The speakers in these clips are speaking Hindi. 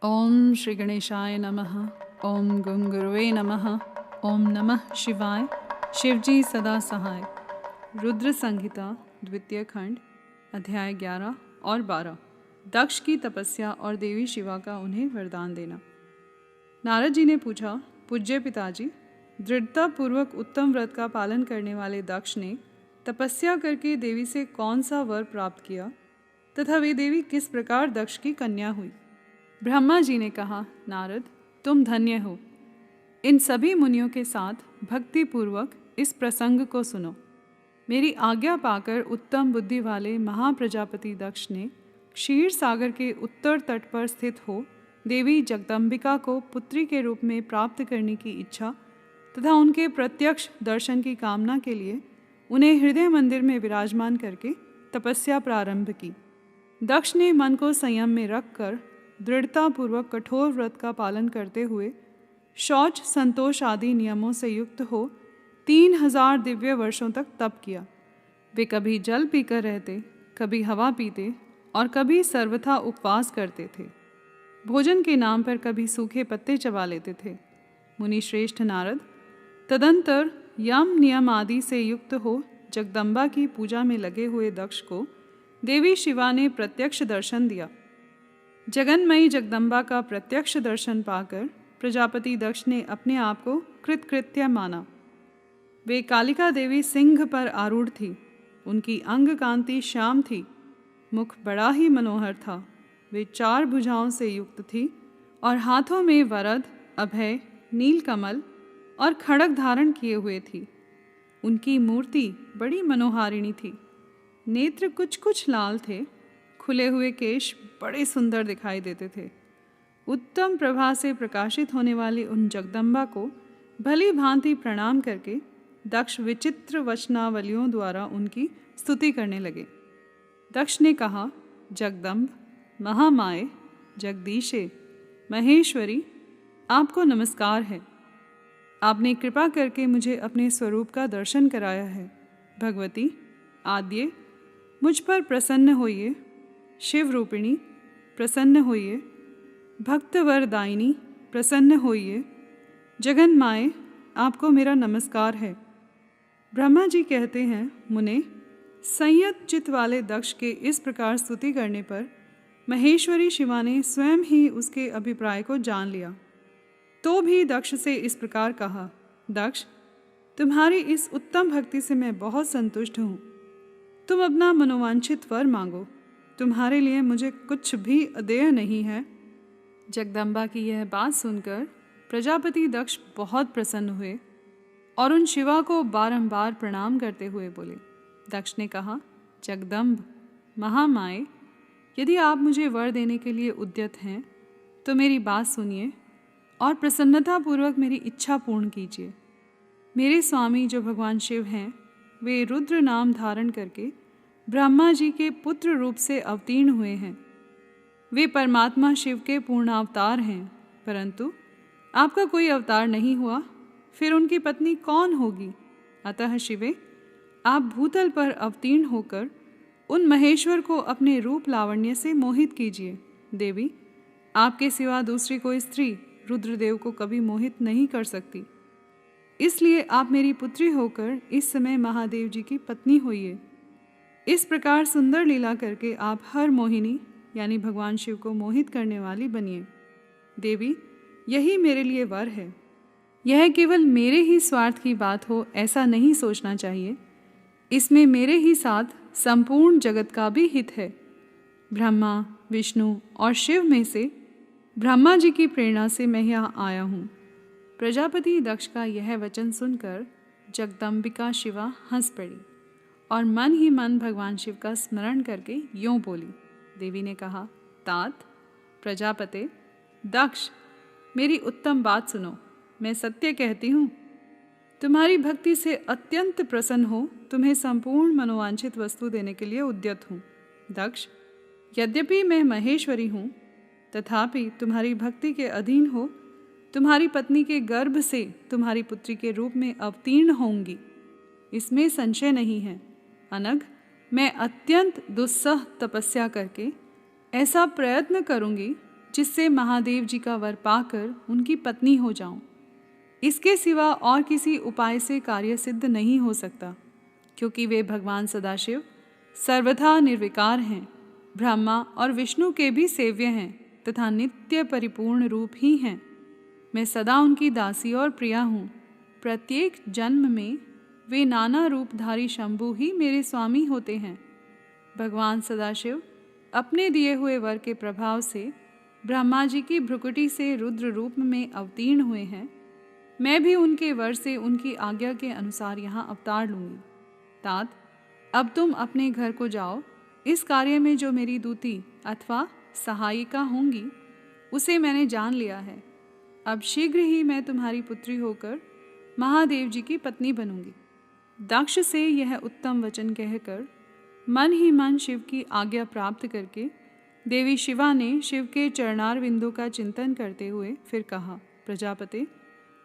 ओम श्री गणेशाय नमः। ओम गं गुरुवे नमः। ओम नमः शिवाय। शिवजी सदा सहाय। रुद्र संहिता द्वितीय खंड अध्याय 11 और 12। दक्ष की तपस्या और देवी शिवा का उन्हें वरदान देना। नारद जी ने पूछा, पूज्य पिताजी, दृढ़तापूर्वक उत्तम व्रत का पालन करने वाले दक्ष ने तपस्या करके देवी से कौन सा वर प्राप्त किया तथा वे देवी किस प्रकार दक्ष की कन्या हुई? ब्रह्मा जी ने कहा, नारद, तुम धन्य हो। इन सभी मुनियों के साथ भक्ति पूर्वक इस प्रसंग को सुनो। मेरी आज्ञा पाकर उत्तम बुद्धि वाले महाप्रजापति दक्ष ने क्षीर सागर के उत्तर तट पर स्थित हो देवी जगदम्बिका को पुत्री के रूप में प्राप्त करने की इच्छा तथा उनके प्रत्यक्ष दर्शन की कामना के लिए उन्हें हृदय मंदिर में विराजमान करके तपस्या प्रारंभ की। दक्ष ने मन को संयम में रखकर दृढ़तापूर्वक कठोर व्रत का पालन करते हुए शौच संतोष आदि नियमों से युक्त हो 3000 दिव्य वर्षों तक तप किया। वे कभी जल पीकर रहते, कभी हवा पीते और कभी सर्वथा उपवास करते थे। भोजन के नाम पर कभी सूखे पत्ते चबा लेते थे। मुनि श्रेष्ठ नारद तदंतर यम नियम आदि से युक्त हो जगदम्बा की पूजा में लगे हुए दक्ष को देवी शिवा ने प्रत्यक्ष दर्शन दिया। जगन्मयी जगदम्बा का प्रत्यक्ष दर्शन पाकर प्रजापति दक्ष ने अपने आप को कृतकृत्य माना। वे कालिका देवी सिंह पर आरूढ़ थी। उनकी अंग कांति श्याम थी, मुख बड़ा ही मनोहर था। वे 4 भुजाओं से युक्त थी और हाथों में वरद, अभय, नीलकमल और खड़ग धारण किए हुए थी। उनकी मूर्ति बड़ी मनोहारिणी थी। नेत्र कुछ कुछ लाल थे। खुले हुए केश बड़े सुंदर दिखाई देते थे। उत्तम प्रभा से प्रकाशित होने वाली उन जगदम्बा को भली भांति प्रणाम करके दक्ष विचित्र वचनावलियों द्वारा उनकी स्तुति करने लगे। दक्ष ने कहा, जगदम्ब, महामाए, जगदीशे, महेश्वरी, आपको नमस्कार है। आपने कृपा करके मुझे अपने स्वरूप का दर्शन कराया है। भगवती आद्ये, मुझ पर प्रसन्न होइए। शिव रूपिणी, प्रसन्न होइए। भक्त वरदायिनी, प्रसन्न होइए। जगन माए, आपको मेरा नमस्कार है। ब्रह्मा जी कहते हैं, मुने, संयत चित्त वाले दक्ष के इस प्रकार स्तुति करने पर महेश्वरी शिवा ने स्वयं ही उसके अभिप्राय को जान लिया। तो भी दक्ष से इस प्रकार कहा, दक्ष, तुम्हारी इस उत्तम भक्ति से मैं बहुत संतुष्ट हूँ। तुम अपना मनोवांछित वर मांगो। तुम्हारे लिए मुझे कुछ भी अदेय नहीं है। जगदम्बा की यह बात सुनकर प्रजापति दक्ष बहुत प्रसन्न हुए और उन शिवा को बारंबार प्रणाम करते हुए बोले। दक्ष ने कहा, जगदम्ब, महामाए, यदि आप मुझे वर देने के लिए उद्यत हैं तो मेरी बात सुनिए और प्रसन्नतापूर्वक मेरी इच्छा पूर्ण कीजिए। मेरे स्वामी जो भगवान शिव हैं, वे रुद्र नाम धारण करके ब्रह्मा जी के पुत्र रूप से अवतीर्ण हुए हैं। वे परमात्मा शिव के पूर्णावतार हैं, परंतु आपका कोई अवतार नहीं हुआ, फिर उनकी पत्नी कौन होगी? अतः शिवे, आप भूतल पर अवतीर्ण होकर उन महेश्वर को अपने रूप लावण्य से मोहित कीजिए। देवी, आपके सिवा दूसरी कोई स्त्री रुद्रदेव को कभी मोहित नहीं कर सकती। इसलिए आप मेरी पुत्री होकर इस समय महादेव जी की पत्नी होइए। इस प्रकार सुंदर लीला करके आप हर मोहिनी यानी भगवान शिव को मोहित करने वाली बनिए। देवी, यही मेरे लिए वर है। यह केवल मेरे ही स्वार्थ की बात हो ऐसा नहीं सोचना चाहिए। इसमें मेरे ही साथ संपूर्ण जगत का भी हित है। ब्रह्मा, विष्णु और शिव में से ब्रह्मा जी की प्रेरणा से मैं यहाँ आया हूँ। प्रजापति दक्ष का यह वचन सुनकर जगदम्बिका शिवा हंस पड़ी और मन ही मन भगवान शिव का स्मरण करके यूँ बोली। देवी ने कहा, तात, प्रजापते, दक्ष, मेरी उत्तम बात सुनो। मैं सत्य कहती हूँ, तुम्हारी भक्ति से अत्यंत प्रसन्न हो तुम्हें संपूर्ण मनोवांछित वस्तु देने के लिए उद्यत हूँ। दक्ष, यद्यपि मैं महेश्वरी हूँ, तथापि तुम्हारी भक्ति के अधीन हो तुम्हारी पत्नी के गर्भ से तुम्हारी पुत्री के रूप में अवतीर्ण होंगी, इसमें संशय नहीं है। अनग, मैं अत्यंत दुस्सह तपस्या करके ऐसा प्रयत्न करूंगी जिससे महादेव जी का वर पाकर उनकी पत्नी हो जाऊं। इसके सिवा और किसी उपाय से कार्य सिद्ध नहीं हो सकता, क्योंकि वे भगवान सदाशिव सर्वथा निर्विकार हैं, ब्रह्मा और विष्णु के भी सेव्य हैं तथा नित्य परिपूर्ण रूप ही हैं। मैं सदा उनकी दासी और प्रिया हूँ। प्रत्येक जन्म में वे नाना रूपधारी शंभु ही मेरे स्वामी होते हैं। भगवान सदाशिव अपने दिए हुए वर के प्रभाव से ब्रह्मा जी की भ्रुकुटी से रुद्र रूप में अवतीर्ण हुए हैं। मैं भी उनके वर से उनकी आज्ञा के अनुसार यहाँ अवतार लूँगी। तात, अब तुम अपने घर को जाओ। इस कार्य में जो मेरी दूती अथवा सहायिका होंगी उसे मैंने जान लिया है। अब शीघ्र ही मैं तुम्हारी पुत्री होकर महादेव जी की पत्नी बनूंगी। दक्ष से यह उत्तम वचन कहकर मन ही मन शिव की आज्ञा प्राप्त करके देवी शिवा ने शिव के चरणार बिंदु का चिंतन करते हुए फिर कहा, प्रजापति,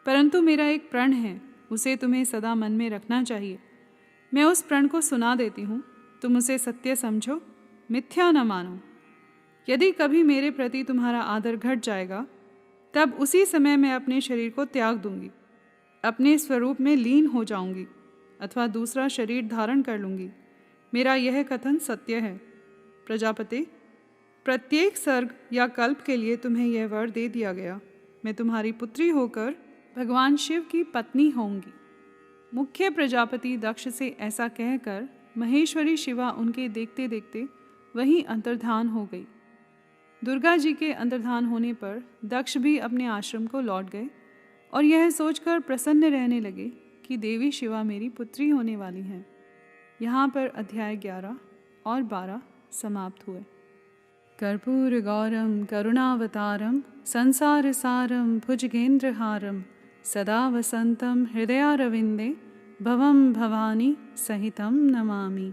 परंतु मेरा एक प्रण है, उसे तुम्हें सदा मन में रखना चाहिए। मैं उस प्रण को सुना देती हूँ, तुम उसे सत्य समझो, मिथ्या न मानो। यदि कभी मेरे प्रति तुम्हारा आदर घट जाएगा, तब उसी समय मैं अपने शरीर को त्याग दूंगी, अपने स्वरूप में लीन हो जाऊंगी अथवा दूसरा शरीर धारण कर लूंगी। मेरा यह कथन सत्य है। प्रजापति, प्रत्येक सर्ग या कल्प के लिए तुम्हें यह वर दे दिया गया। मैं तुम्हारी पुत्री होकर भगवान शिव की पत्नी होंगी। मुख्य प्रजापति दक्ष से ऐसा कहकर महेश्वरी शिवा उनके देखते देखते वहीं अंतर्धान हो गई। दुर्गा जी के अंतर्धान होने पर दक्ष भी अपने आश्रम को लौट गए और यह सोचकर प्रसन्न रहने लगे कि देवी शिवा मेरी पुत्री होने वाली हैं। यहाँ पर अध्याय 11 और 12 समाप्त हुए। कर्पूर गौरम करुणावतारम संसार सारम भुजगेंद्रहारम सदा वसंतम हृदयारविंदे भवम भवानी सहितं नमामि।